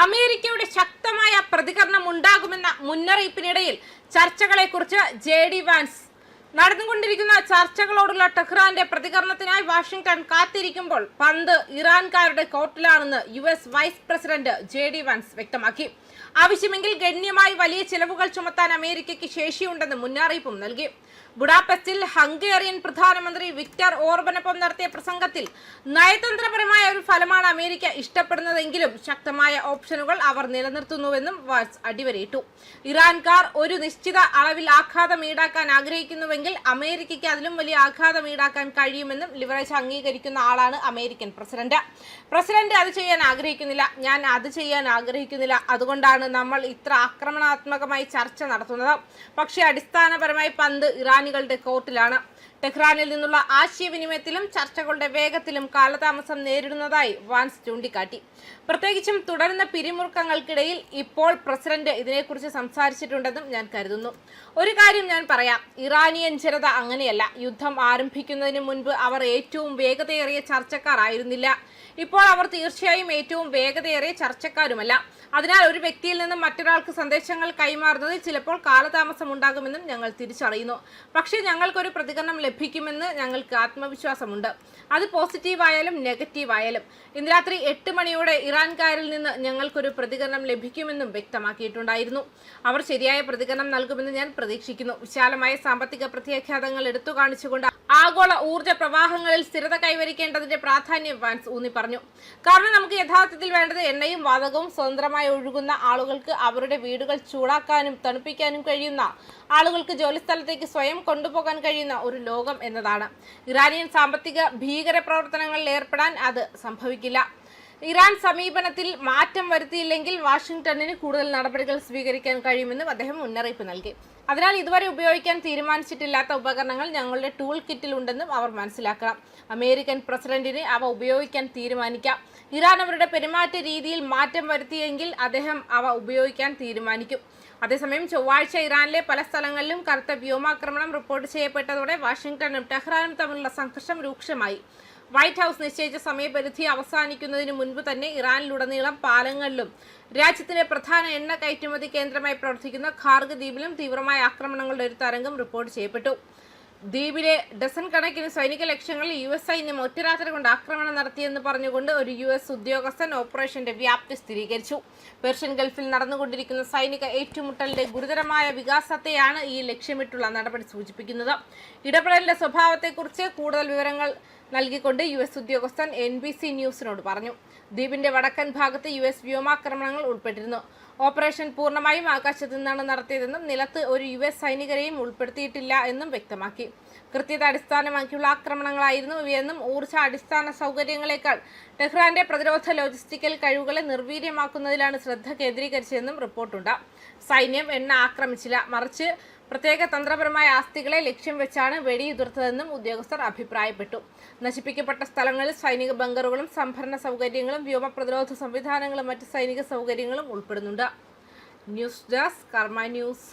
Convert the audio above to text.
അമേരിക്കയുടെ ശക്തമായ പ്രതികരണം ഉണ്ടാകുമെന്ന മുന്നറിയിപ്പിനിടയിൽ ചർച്ചകളെക്കുറിച്ച് ജെ.ഡി. വാൻസ് നടന്നുകൊണ്ടിരിക്കുന്ന ചർച്ചകളോടുള്ള ടെഹ്റാന്റെ പ്രതികരണത്തിനായി വാഷിംഗ്ടൺ കാത്തിരിക്കുമ്പോൾ പന്ത് ഇറാൻകാരുടെ കോർട്ടിലാണെന്ന് യുഎസ് വൈസ് പ്രസിഡന്റ് ജെ.ഡി. വാൻസ് വ്യക്തമാക്കി. ആവശ്യമെങ്കിൽ ഗണ്യമായി വലിയ ചിലവുകൾ ചുമത്താൻ അമേരിക്കയ്ക്ക് ശേഷിയുണ്ടെന്ന് മുന്നറിയിപ്പും നൽകി. ബുഡാപെസ്റ്റിൽ ഹംഗേറിയൻ പ്രധാനമന്ത്രി വിക്ടർ ഓർബനൊപ്പം നടത്തിയ പ്രസംഗത്തിൽ നയതന്ത്രപരമായ ഒരു ഫലമാണ് അമേരിക്ക ഇഷ്ടപ്പെടുന്നതെങ്കിലും ശക്തമായ ഓപ്ഷനുകൾ അവർ നിലനിർത്തുന്നുവെന്നും വാൻസ് അടിവരയിട്ടു. ഇറാൻകാർ ഒരു നിശ്ചിത അളവിൽ ആഘാതം ഈടാക്കാൻ ആഗ്രഹിക്കുന്നുവെങ്കിൽ അമേരിക്കയ്ക്ക് അതിലും വലിയ ആഘാതം ഈടാക്കാൻ കഴിയുമെന്നും ലിവറേജ് അംഗീകരിക്കുന്ന ആളാണ് അമേരിക്കൻ പ്രസിഡന്റ് അത് ചെയ്യാൻ ആഗ്രഹിക്കുന്നില്ല, ഞാൻ അത് ചെയ്യാൻ ആഗ്രഹിക്കുന്നില്ല, അതുകൊണ്ടാണ് നമ്മൾ ഇത്ര ആക്രമണാത്മകമായി ചർച്ച നടത്തുന്നത്. പക്ഷേ അടിസ്ഥാനപരമായി പന്ത് ഇറാനികളുടെ കോർട്ടിലാണ്. ടെഹ്റാനിൽ നിന്നുള്ള ആശയവിനിമയത്തിലും ചർച്ചകളുടെ വേഗത്തിലും കാലതാമസം നേരിടുന്നതായി വാൻസ് ചൂണ്ടിക്കാട്ടി. പ്രത്യേകിച്ചും തുടരുന്ന പിരിമുറുക്കങ്ങൾക്കിടയിൽ ഇപ്പോൾ പ്രസിഡന്റ് ഇതിനെക്കുറിച്ച് സംസാരിച്ചിട്ടുണ്ടെന്നും ഞാൻ കരുതുന്നു. ഒരു കാര്യം ഞാൻ പറയാം, ഇറാനിയൻ ജനത അങ്ങനെയല്ല. യുദ്ധം ആരംഭിക്കുന്നതിന് മുൻപ് അവർ ഏറ്റവും വേഗതയേറിയ ചർച്ചക്കാർ ആയിരുന്നില്ല. ഇപ്പോൾ അവർ തീർച്ചയായും ഏറ്റവും വേഗതയേറിയ ചർച്ചക്കാരുമല്ല. അതിനാൽ ഒരു വ്യക്തിയിൽ നിന്നും മറ്റൊരാൾക്ക് സന്ദേശങ്ങൾ കൈമാറുന്നതിൽ ചിലപ്പോൾ കാലതാമസം ഉണ്ടാകുമെന്നും ഞങ്ങൾ തിരിച്ചറിയുന്നു. പക്ഷേ ഞങ്ങൾക്കൊരു പ്രതികരണം ലഭിക്കുമെന്ന് ഞങ്ങൾക്ക് ആത്മവിശ്വാസമുണ്ട്. അത് പോസിറ്റീവായാലും നെഗറ്റീവായാലും. ഇന്ന് രാത്രി 8 മണിയോടെ ഇറാൻകാരിൽ നിന്ന് ഞങ്ങൾക്കൊരു പ്രതികരണം ലഭിക്കുമെന്നും വ്യക്തമാക്കിയിട്ടുണ്ടായിരുന്നു. അവർ ശരിയായ പ്രതികരണം നൽകുമെന്ന് ഞാൻ പ്രതീക്ഷിക്കുന്നു. വിശാലമായ സാമ്പത്തിക പ്രത്യാഘാതങ്ങൾ എടുത്തു കാണിച്ചുകൊണ്ട് ആഗോള ഊർജ്ജ പ്രവാഹങ്ങളിൽ സ്ഥിരത കൈവരിക്കേണ്ടതിന്റെ പ്രാധാന്യം വാൻസ് ഊന്നി പറഞ്ഞു. കാരണം നമുക്ക് യഥാർത്ഥത്തിൽ വേണ്ടത് എണ്ണയും വാതകവും സ്വതന്ത്രമായി ഒഴുകുന്ന ആളുകൾക്ക് അവരുടെ വീടുകൾ ചൂടാക്കാനും തണുപ്പിക്കാനും കഴിയുന്ന ആളുകൾക്ക് ജോലിസ്ഥലത്തേക്ക് സ്വയം കൊണ്ടുപോകാൻ കഴിയുന്ന ഒരു ലോകം എന്നതാണ്. ഇറാനിയൻ സാമ്പത്തിക ഭീകര പ്രവർത്തനങ്ങളിൽ ഏർപ്പെടാൻ അത് സംഭവിക്കില്ല. ഇറാൻ സമീപനത്തിൽ മാറ്റം വരുത്തിയില്ലെങ്കിൽ വാഷിംഗ്ടണിന് കൂടുതൽ നടപടികൾ സ്വീകരിക്കാൻ കഴിയുമെന്നും അദ്ദേഹം മുന്നറിയിപ്പ് നൽകി. അതിനാൽ ഇതുവരെ ഉപയോഗിക്കാൻ തീരുമാനിച്ചിട്ടില്ലാത്ത ഉപകരണങ്ങൾ ഞങ്ങളുടെ ടൂൾ കിറ്റിൽ ഉണ്ടെന്നും അവർ മനസ്സിലാക്കണം. അമേരിക്കൻ പ്രസിഡന്റിന് അവ ഉപയോഗിക്കാൻ തീരുമാനിക്കാം. ഇറാൻ അവരുടെ പെരുമാറ്റ രീതിയിൽ മാറ്റം വരുത്തിയെങ്കിൽ അദ്ദേഹം അവ ഉപയോഗിക്കാൻ തീരുമാനിക്കും. അതേസമയം ചൊവ്വാഴ്ച ഇറാനിലെ പല സ്ഥലങ്ങളിലും കനത്ത വ്യോമാക്രമണം റിപ്പോർട്ട് ചെയ്യപ്പെട്ടതോടെ വാഷിംഗ്ടണും ടെഹ്റാനും തമ്മിലുള്ള സംഘർഷം രൂക്ഷമായി. വൈറ്റ് ഹൌസ് നിശ്ചയിച്ച സമയപരിധി അവസാനിക്കുന്നതിന് മുൻപ് തന്നെ ഇറാനിലുടനീളം പാലങ്ങളിലും രാജ്യത്തിന്റെ പ്രധാന എണ്ണ കയറ്റുമതി കേന്ദ്രമായി പ്രവർത്തിക്കുന്ന ഖാർഗ് ദ്വീപിലും തീവ്രമായ ആക്രമണങ്ങളുടെ ഒരു തരംഗം റിപ്പോർട്ട് ചെയ്യപ്പെട്ടു. ദ്വീപിലെ ഡസൻ കണക്കിന് സൈനിക ലക്ഷ്യങ്ങളിൽ US സൈന്യം ഒറ്റ രാത്രി കൊണ്ട് ആക്രമണം നടത്തിയെന്ന് പറഞ്ഞുകൊണ്ട് ഒരു US ഉദ്യോഗസ്ഥൻ ഓപ്പറേഷന്റെ വ്യാപ്തി സ്ഥിരീകരിച്ചു. പേർഷ്യൻ ഗൾഫിൽ നടന്നുകൊണ്ടിരിക്കുന്ന സൈനിക ഏറ്റുമുട്ടലിന്റെ ഗുരുതരമായ വികാസത്തെയാണ് ഈ ലക്ഷ്യമിട്ടുള്ള നടപടി സൂചിപ്പിക്കുന്നത്. ഇടപെടലിന്റെ സ്വഭാവത്തെക്കുറിച്ച് കൂടുതൽ വിവരങ്ങൾ നൽകിക്കൊണ്ട് US ഉദ്യോഗസ്ഥൻ NBC ന്യൂസിനോട് പറഞ്ഞു. ദ്വീപിന്റെ വടക്കൻ ഭാഗത്ത് US വ്യോമാക്രമണങ്ങൾ ഉൾപ്പെട്ടിരുന്നു. ഓപ്പറേഷൻ പൂർണ്ണമായും ആകാശത്ത് നിന്നാണ് നടത്തിയതെന്നും നിലത്ത് ഒരു US സൈനികരെയും ഉൾപ്പെടുത്തിയിട്ടില്ല എന്നും വ്യക്തമാക്കി. കൃത്യത അടിസ്ഥാനമാക്കിയുള്ള ആക്രമണങ്ങളായിരുന്നു ഇവയെന്നും ഊർജ്ജ അടിസ്ഥാന സൗകര്യങ്ങളെക്കാൾ ടെഹ്റാന്റെ പ്രതിരോധ ലോജിസ്റ്റിക്കൽ കഴിവുകളെ നിർവീര്യമാക്കുന്നതിലാണ് ശ്രദ്ധ കേന്ദ്രീകരിച്ചതെന്നും റിപ്പോർട്ടുണ്ട്. സൈന്യം എണ്ണ ആക്രമിച്ചില്ല, മറിച്ച് പ്രത്യേക തന്ത്രപരമായ ആസ്തികളെ ലക്ഷ്യം വെച്ചാണ് വെടിയുതിർത്തതെന്നും ഉദ്യോഗസ്ഥർ അഭിപ്രായപ്പെട്ടു. നശിപ്പിക്കപ്പെട്ട സ്ഥലങ്ങളിൽ സൈനിക ബങ്കറുകളും സംഭരണ സൗകര്യങ്ങളും വ്യോമ പ്രതിരോധ സംവിധാനങ്ങളും മറ്റ് സൈനിക സൗകര്യങ്ങളും ഉൾപ്പെടുന്നുണ്ട്. ന്യൂസ് ഡെസ്ക് കർമ്മ ന്യൂസ്.